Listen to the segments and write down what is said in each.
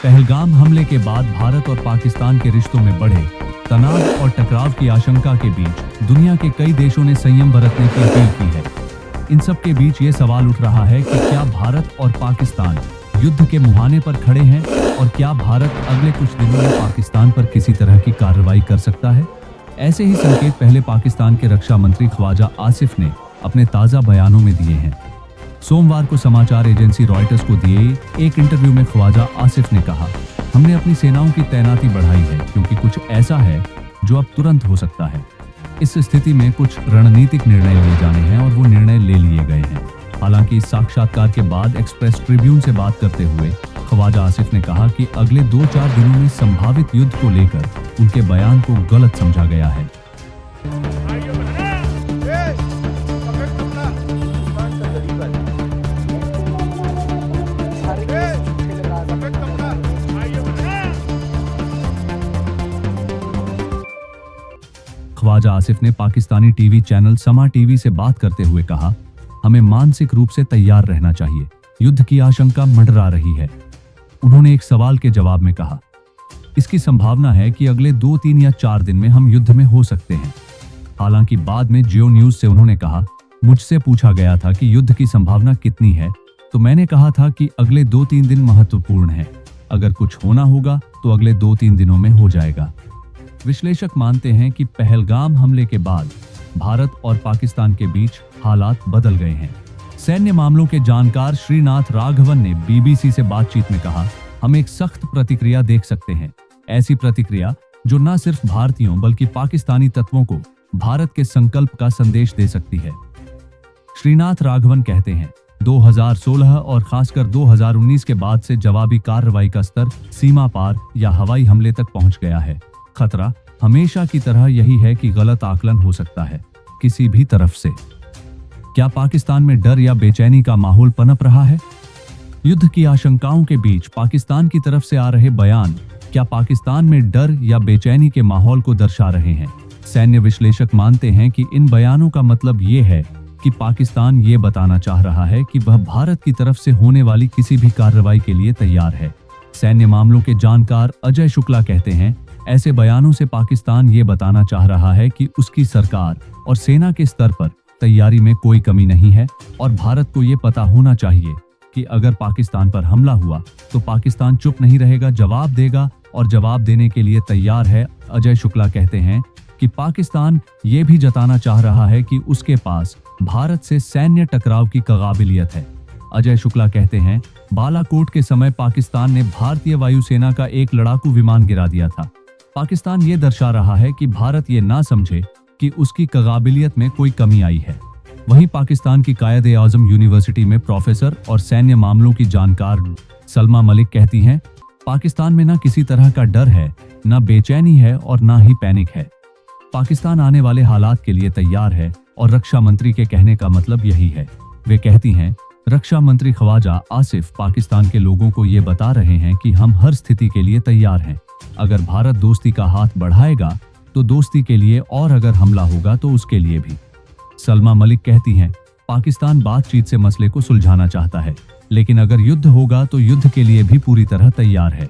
पहलगाम हमले के बाद भारत और पाकिस्तान के रिश्तों में बढ़े तनाव और टकराव की आशंका के बीच दुनिया के कई देशों ने संयम बरतने की अपील की है। इन सब के बीच ये सवाल उठ रहा है कि क्या भारत और पाकिस्तान युद्ध के मुहाने पर खड़े हैं और क्या भारत अगले कुछ दिनों में पाकिस्तान पर किसी तरह की कार्रवाई कर सकता है। ऐसे ही संकेत पहले पाकिस्तान के रक्षा मंत्री ख्वाजा आसिफ ने अपने ताज़ा बयानों में दिए हैं। सोमवार को समाचार एजेंसी रॉयटर्स को दिए एक इंटरव्यू में ख्वाजा आसिफ ने कहा, हमने अपनी सेनाओं की तैनाती बढ़ाई है क्योंकि कुछ ऐसा है जो अब तुरंत हो सकता है। इस स्थिति में कुछ रणनीतिक निर्णय लिए जाने हैं और वो निर्णय ले लिए गए हैं। हालांकि इस साक्षात्कार के बाद एक्सप्रेस ट्रिब्यून से बात करते हुए ख्वाजा आसिफ ने कहा कि अगले 2-4 दिनों में संभावित युद्ध को लेकर उनके बयान को गलत समझा गया है। ख्वाजा आसिफ ने पाकिस्तानी टीवी चैनल समा टीवी से बात करते हुए कहा, हमें मानसिक रूप से तैयार रहना चाहिए, युद्ध की आशंका मंडरा रही है। उन्होंने एक सवाल के जवाब में कहा, इसकी संभावना है कि अगले 2-3 या 4 दिन में हम युद्ध में हो सकते हैं। हालांकि बाद में जियो न्यूज से उन्होंने कहा, मुझसे पूछा गया था कि युद्ध की संभावना कितनी है, तो मैंने कहा था कि अगले 2-3 दिन महत्वपूर्ण हैं। अगर कुछ होना होगा तो अगले 2-3 दिनों में हो जाएगा। विश्लेषक मानते हैं कि पहलगाम हमले के बाद भारत और पाकिस्तान के बीच हालात बदल गए हैं। सैन्य मामलों के जानकार श्रीनाथ राघवन ने बीबीसी से बातचीत में कहा, हम एक सख्त प्रतिक्रिया देख सकते हैं, ऐसी प्रतिक्रिया जो न सिर्फ भारतीयों बल्कि पाकिस्तानी तत्वों को भारत के संकल्प का संदेश दे सकती है। श्रीनाथ राघवन कहते हैं, 2016 और खासकर 2019 के बाद से जवाबी कार्रवाई का स्तर सीमा पार या हवाई हमले तक पहुंच गया है। खतरा हमेशा की तरह यही है कि गलत आकलन हो सकता है किसी भी तरफ से। क्या पाकिस्तान में डर या बेचैनी का माहौल पनप रहा है? युद्ध की आशंकाओं के बीच पाकिस्तान की तरफ से आ रहे बयान क्या पाकिस्तान में डर या बेचैनी के माहौल को दर्शा रहे हैं? सैन्य विश्लेषक मानते हैं कि इन बयानों का मतलब ये है कि पाकिस्तान ये बताना चाह रहा है कि वह भारत की तरफ से होने वाली किसी भी कार्रवाई के लिए तैयार है। सैन्य मामलों के जानकार अजय शुक्ला कहते हैं, ऐसे बयानों से पाकिस्तान ये बताना चाह रहा है कि उसकी सरकार और सेना के स्तर पर तैयारी में कोई कमी नहीं है और भारत को ये पता होना चाहिए कि अगर पाकिस्तान पर हमला हुआ तो पाकिस्तान चुप नहीं रहेगा, जवाब देगा और जवाब देने के लिए तैयार है। अजय शुक्ला कहते हैं कि पाकिस्तान ये भी जताना चाह रहा है कि उसके पास भारत से सैन्य टकराव की काबिलियत है। अजय शुक्ला कहते हैं, बालाकोट के समय पाकिस्तान ने भारतीय वायुसेना का एक लड़ाकू विमान गिरा दिया था। पाकिस्तान ये दर्शा रहा है कि भारत ये ना समझे कि उसकी काबिलियत में कोई कमी आई है। वहीं पाकिस्तान की कायद-ए-आज़म यूनिवर्सिटी में प्रोफेसर और सैन्य मामलों की जानकार सलमा मलिक कहती हैं, पाकिस्तान में ना किसी तरह का डर है, ना बेचैनी है और ना ही पैनिक है। पाकिस्तान आने वाले हालात के लिए तैयार है और रक्षा मंत्री के कहने का मतलब यही है। वे कहती हैं, रक्षा मंत्री ख्वाजा आसिफ पाकिस्तान के लोगों को ये बता रहे हैं कि हम हर स्थिति के लिए तैयार हैं। अगर भारत दोस्ती का हाथ बढ़ाएगा तो दोस्ती के लिए और अगर हमला होगा तो उसके लिए भी। सलमा मलिक कहती हैं, पाकिस्तान बातचीत से मसले को सुलझाना चाहता है, लेकिन अगर युद्ध होगा तो युद्ध के लिए भी पूरी तरह तैयार है।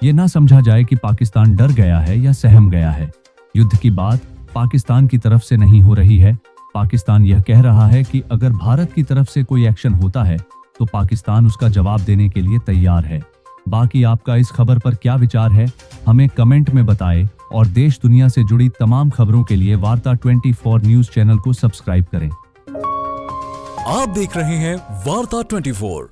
ये ना समझा जाए कि पाकिस्तान डर गया है या सहम गया है। युद्ध की बात पाकिस्तान की तरफ से नहीं हो रही है। पाकिस्तान यह कह रहा है कि अगर भारत की तरफ से कोई एक्शन होता है तो पाकिस्तान उसका जवाब देने के लिए तैयार है। बाकी आपका इस खबर पर क्या विचार है, हमें कमेंट में बताएं और देश दुनिया से जुड़ी तमाम खबरों के लिए वार्ता 24 न्यूज चैनल को सब्सक्राइब करें। आप देख रहे हैं वार्ता 24।